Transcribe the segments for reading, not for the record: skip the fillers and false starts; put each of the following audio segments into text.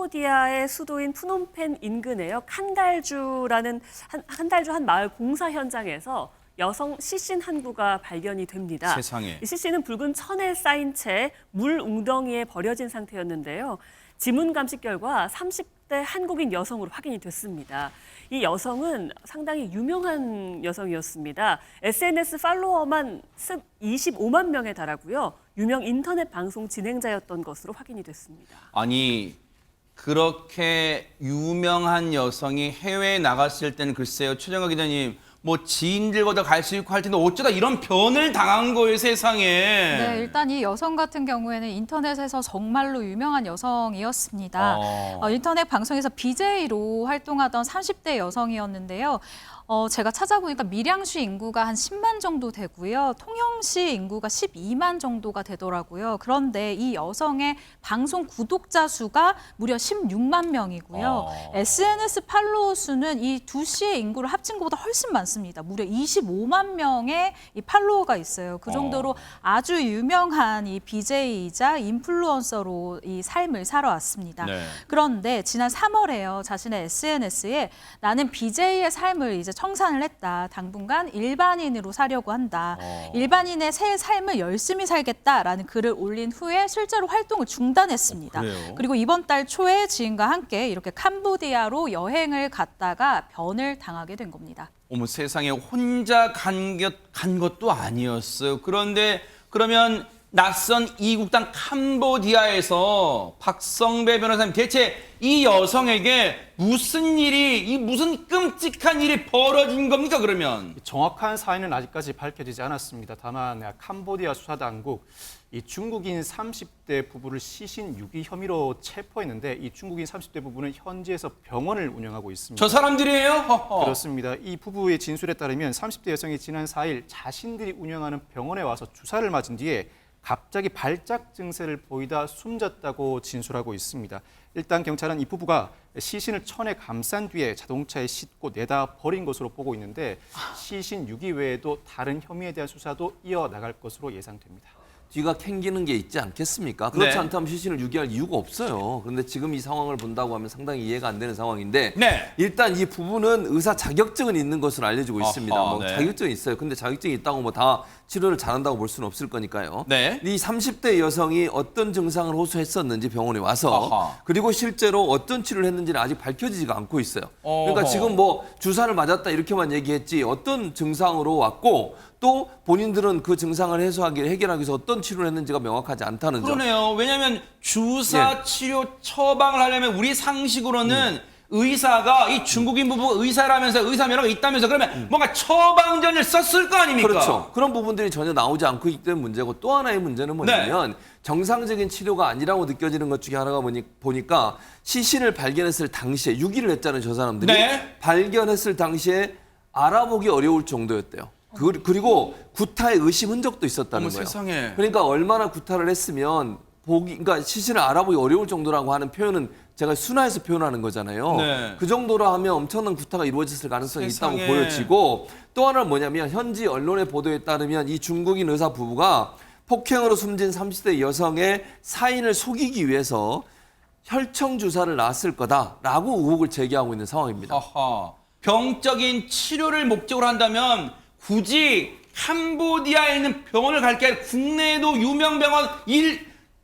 캄보디아의 수도인 푸놈펜 인근에요. 칸달주라는 칸달주 한 마을 공사 현장에서 여성 시신 한 구가 발견이 됩니다. 세상에. 이 시신은 붉은 천에 쌓인 채 물 웅덩이에 버려진 상태였는데요. 지문 감식 결과 30대 한국인 여성으로 확인이 됐습니다. 이 여성은 상당히 유명한 여성이었습니다. SNS 팔로워만 25만 명에 달하고요. 유명 인터넷 방송 진행자였던 것으로 확인이 됐습니다. 아니 그렇게 유명한 여성이 해외에 나갔을 때는 글쎄요. 최정화 기자님 뭐 지인들보다 갈 수 있고 할 텐데 어쩌다 이런 변을 당한 거예요, 세상에. 네, 일단 이 여성 같은 경우에는 인터넷에서 정말로 유명한 여성이었습니다. 인터넷 방송에서 BJ로 활동하던 30대 여성이었는데요. 제가 찾아보니까 밀양시 인구가 한 10만 정도 되고요. 통영시 인구가 12만 정도가 되더라고요. 그런데 이 여성의 방송 구독자 수가 무려 16만 명이고요. SNS 팔로워 수는 이 두 시의 인구를 합친 것보다 훨씬 많습니다. 무려 25만 명의 이 팔로워가 있어요. 그 정도로 아주 유명한 이 BJ이자 인플루언서로 이 삶을 살아왔습니다. 네. 그런데 지난 3월에요. 자신의 SNS에 나는 BJ의 삶을 이제 청산을 했다. 당분간 일반인으로 사려고 한다. 일반인의 새 삶을 열심히 살겠다라는 글을 올린 후에 실제로 활동을 중단했습니다. 그래요? 그리고 이번 달 초에 지인과 함께 이렇게 캄보디아로 여행을 갔다가 변을 당하게 된 겁니다. 어머 세상에 혼자 간 것도 아니었어요. 그런데 그러면 낯선 이국 땅 캄보디아에서 박성배 변호사님 대체 이 여성에게 무슨 끔찍한 일이 벌어진 겁니까 그러면? 정확한 사인은 아직까지 밝혀지지 않았습니다. 다만 캄보디아 수사당국 이 중국인 30대 부부를 시신 유기 혐의로 체포했는데 이 중국인 30대 부부는 현지에서 병원을 운영하고 있습니다. 저 사람들이에요? 허허. 그렇습니다. 이 부부의 진술에 따르면 30대 여성이 지난 4일 자신들이 운영하는 병원에 와서 주사를 맞은 뒤에 갑자기 발작 증세를 보이다 숨졌다고 진술하고 있습니다. 일단 경찰은 이 부부가 시신을 천에 감싼 뒤에 자동차에 싣고 내다 버린 것으로 보고 있는데 시신 유기 외에도 다른 혐의에 대한 수사도 이어나갈 것으로 예상됩니다. 뒤가 캥기는 게 있지 않겠습니까? 그렇지 네. 않다면 시신을 유기할 이유가 없어요. 그런데 지금 이 상황을 본다고 하면 상당히 이해가 안 되는 상황인데 네. 일단 이 부부는 의사 자격증은 있는 것으로 알려지고 있습니다. 아하, 뭐 네. 자격증이 있어요. 근데 자격증이 있다고 뭐 다 치료를 잘한다고 볼 수는 없을 거니까요. 네. 이 30대 여성이 어떤 증상을 호소했었는지 병원에 와서 아하. 그리고 실제로 어떤 치료를 했는지는 아직 밝혀지지가 않고 있어요. 그러니까 어허. 지금 뭐 주사를 맞았다 이렇게만 얘기했지 어떤 증상으로 왔고 또 본인들은 그 증상을 해결하기 위해서 어떤 치료를 했는지가 명확하지 않다는 점. 그러네요. 왜냐하면 주사 치료 처방을 하려면 우리 상식으로는 의사가 이 중국인 부부가 의사라면서 의사 면허가 있다면서 그러면 뭔가 처방전을 썼을 거 아닙니까? 그렇죠. 그런 부분들이 전혀 나오지 않고 있기 때문에 문제고 또 하나의 문제는 뭐냐면 정상적인 치료가 아니라고 느껴지는 것 중에 하나가 보니까 시신을 발견했을 당시에 유기를 했잖아요. 저 사람들이. 네. 발견했을 당시에 알아보기 어려울 정도였대요. 그리고 구타의 의심 흔적도 있었다는 어머, 거예요. 세상에. 그러니까 얼마나 구타를 했으면 그러니까 시신을 알아보기 어려울 정도라고 하는 표현은 제가 순화해서 표현하는 거잖아요. 네. 그 정도로 하면 엄청난 구타가 이루어졌을 가능성이 세상에. 있다고 보여지고 또 하나는 뭐냐면 현지 언론의 보도에 따르면 이 중국인 의사 부부가 폭행으로 숨진 30대 여성의 사인을 속이기 위해서 혈청 주사를 놨을 거다라고 의혹을 제기하고 있는 상황입니다. 아하. 병적인 치료를 목적으로 한다면 굳이 캄보디아에 있는 병원을 갈 게 아니라 국내에도 유명 병원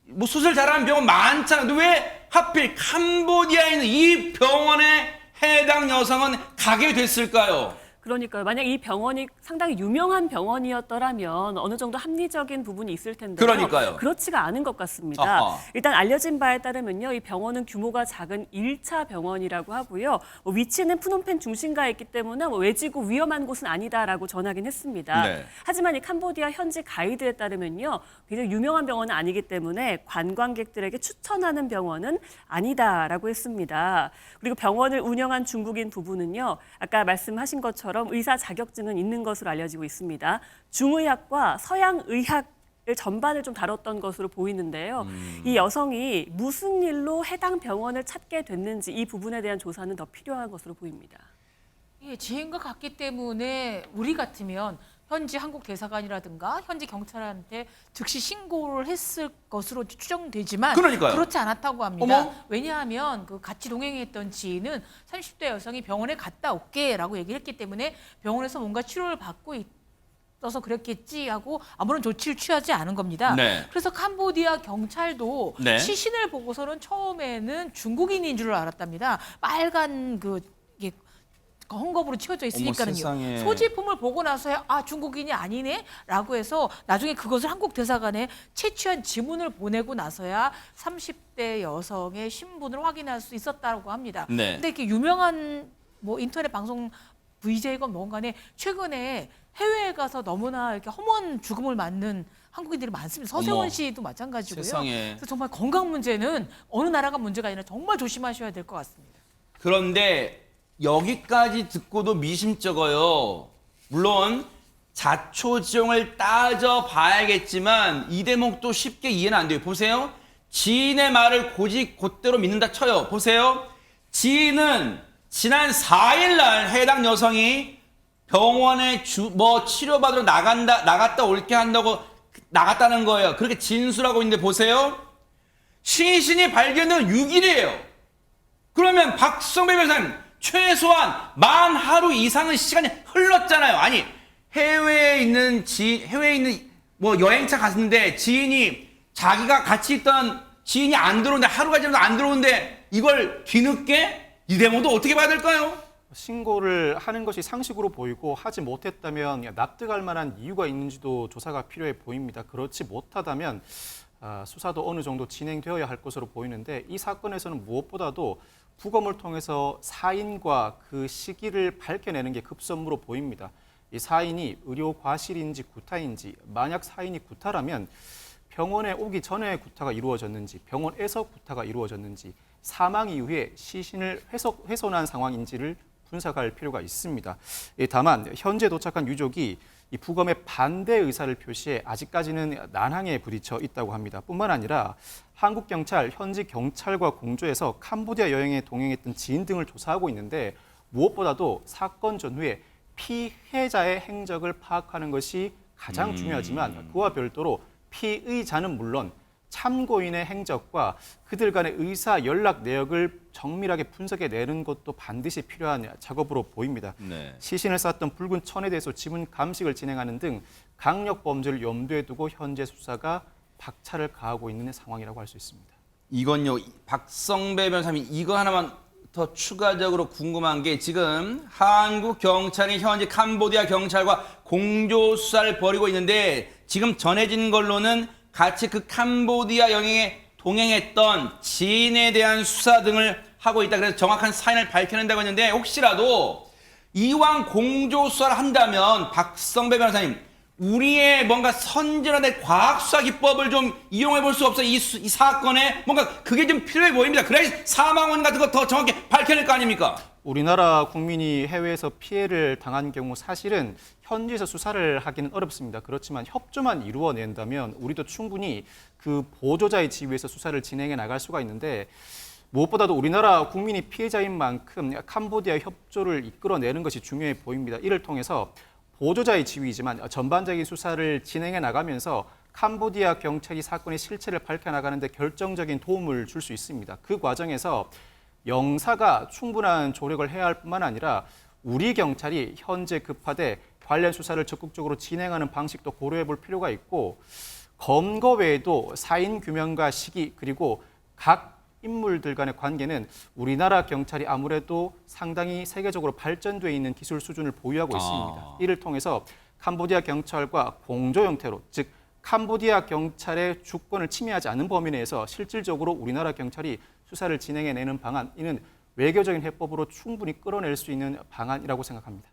뭐 수술 잘하는 병원 많잖아요. 근데 왜 하필 캄보디아에 있는 이 병원에 해당 여성은 가게 됐을까요? 그러니까요. 만약 이 병원이 상당히 유명한 병원이었더라면 어느 정도 합리적인 부분이 있을 텐데요. 그러니까요. 그렇지가 않은 것 같습니다. 아하. 일단 알려진 바에 따르면요. 이 병원은 규모가 작은 1차 병원이라고 하고요. 위치는 푸놈펜 중심가에 있기 때문에 외지고 위험한 곳은 아니다라고 전하긴 했습니다. 네. 하지만 이 캄보디아 현지 가이드에 따르면요. 굉장히 유명한 병원은 아니기 때문에 관광객들에게 추천하는 병원은 아니다라고 했습니다. 그리고 병원을 운영한 중국인 부부는요. 아까 말씀하신 것처럼 의사 자격증은 있는 것으로 알려지고 있습니다. 중의학과 서양의학을 전반을 좀 다뤘던 것으로 보이는데요. 이 여성이 무슨 일로 해당 병원을 찾게 됐는지 이 부분에 대한 조사는 더 필요한 것으로 보입니다. 예, 지인과 같기 때문에 우리 같으면 현지 한국 대사관이라든가 현지 경찰한테 즉시 신고를 했을 것으로 추정되지만 그러니까요. 그렇지 않았다고 합니다. 어머? 왜냐하면 그 같이 동행했던 지인은 30대 여성이 병원에 갔다 올게라고 얘기를 했기 때문에 병원에서 뭔가 치료를 받고 있어서 그랬겠지 하고 아무런 조치를 취하지 않은 겁니다. 네. 그래서 캄보디아 경찰도 네. 시신을 보고서는 처음에는 중국인인 줄 알았답니다. 빨간 이게 헝겊으로 치워져 있으니까는요. 세상에. 소지품을 보고 나서야 아 중국인이 아니네라고 해서 나중에 그것을 한국 대사관에 채취한 지문을 보내고 나서야 30대 여성의 신분을 확인할 수 있었다고 합니다. 네. 근데 이렇게 유명한 뭐 인터넷 방송 VJ건 뭔간에 최근에 해외에 가서 너무나 이렇게 허무한 죽음을 맞는 한국인들이 많습니다. 서세원 어머. 씨도 마찬가지고요. 세상에. 그래서 정말 건강 문제는 어느 나라가 문제가 아니라 정말 조심하셔야 될 것 같습니다. 그런데 여기까지 듣고도 미심쩍어요. 물론 자초지종을 따져봐야겠지만 이 대목도 쉽게 이해는 안 돼요. 보세요. 지인의 말을 곧대로 믿는다 쳐요. 보세요. 지인은 지난 4일날 해당 여성이 병원에 치료받으러 나갔다 올게 한다고 나갔다는 거예요. 그렇게 진술하고 있는데 보세요. 시신이 발견된 6일이에요. 그러면 박성배 변호사님 최소한 만 하루 이상의 시간이 흘렀잖아요. 아니 해외에 있는 뭐 여행차 갔는데 지인이 자기가 같이 있던 지인이 안 들어오는데 하루가 지나도 안 들어오는데 이걸 뒤늦게 이 대목도 어떻게 봐야 될까요? 신고를 하는 것이 상식으로 보이고 하지 못했다면 납득할 만한 이유가 있는지도 조사가 필요해 보입니다. 그렇지 못하다면 수사도 어느 정도 진행되어야 할 것으로 보이는데 이 사건에서는 무엇보다도 부검을 통해서 사인과 그 시기를 밝혀내는 게 급선무로 보입니다. 이 사인이 의료 과실인지 구타인지, 만약 사인이 구타라면 병원에 오기 전에 구타가 이루어졌는지, 병원에서 구타가 이루어졌는지, 사망 이후에 시신을 훼손한 상황인지를 분석할 필요가 있습니다. 다만 현재 도착한 유족이 이 부검에 반대 의사를 표시해 아직까지는 난항에 부딪혀 있다고 합니다. 뿐만 아니라 한국 경찰, 현지 경찰과 공조해서 캄보디아 여행에 동행했던 지인 등을 조사하고 있는데 무엇보다도 사건 전후에 피해자의 행적을 파악하는 것이 가장 중요하지만 그와 별도로 피의자는 물론 참고인의 행적과 그들 간의 의사 연락 내역을 정밀하게 분석해내는 것도 반드시 필요한 작업으로 보입니다. 네. 시신을 쌌던 붉은 천에 대해서 지문 감식을 진행하는 등 강력 범죄를 염두에 두고 현재 수사가 박차를 가하고 있는 상황이라고 할 수 있습니다. 이건요, 박성배 변호사님 이거 하나만 더 추가적으로 궁금한 게 지금 한국 경찰이 현재 캄보디아 경찰과 공조 수사를 벌이고 있는데 지금 전해진 걸로는 같이 그 캄보디아 여행에 동행했던 지인에 대한 수사 등을 하고 있다. 그래서 정확한 사인을 밝혀낸다고 했는데 혹시라도 이왕 공조 수사를 한다면 박성배 변호사님 우리의 뭔가 선진화된 과학수사 기법을 좀 이용해 볼 수 없어요? 이 사건에 뭔가 그게 좀 필요해 보입니다. 그래야 사망원 같은 거 더 정확히 밝혀낼 거 아닙니까? 우리나라 국민이 해외에서 피해를 당한 경우 사실은 현지에서 수사를 하기는 어렵습니다. 그렇지만 협조만 이루어낸다면 우리도 충분히 그 보조자의 지위에서 수사를 진행해 나갈 수가 있는데 무엇보다도 우리나라 국민이 피해자인 만큼 캄보디아 협조를 이끌어내는 것이 중요해 보입니다. 이를 통해서 보조자의 지위이지만 전반적인 수사를 진행해 나가면서 캄보디아 경찰이 사건의 실체를 밝혀나가는 데 결정적인 도움을 줄 수 있습니다. 그 과정에서 영사가 충분한 조력을 해야 할 뿐만 아니라 우리 경찰이 현재 급하되 관련 수사를 적극적으로 진행하는 방식도 고려해 볼 필요가 있고 검거 외에도 사인 규명과 시기 그리고 각 인물들 간의 관계는 우리나라 경찰이 아무래도 상당히 세계적으로 발전돼 있는 기술 수준을 보유하고 있습니다. 이를 통해서 캄보디아 경찰과 공조 형태로 즉 캄보디아 경찰의 주권을 침해하지 않는 범위 내에서 실질적으로 우리나라 경찰이 수사를 진행해내는 방안, 이는 외교적인 해법으로 충분히 끌어낼 수 있는 방안이라고 생각합니다.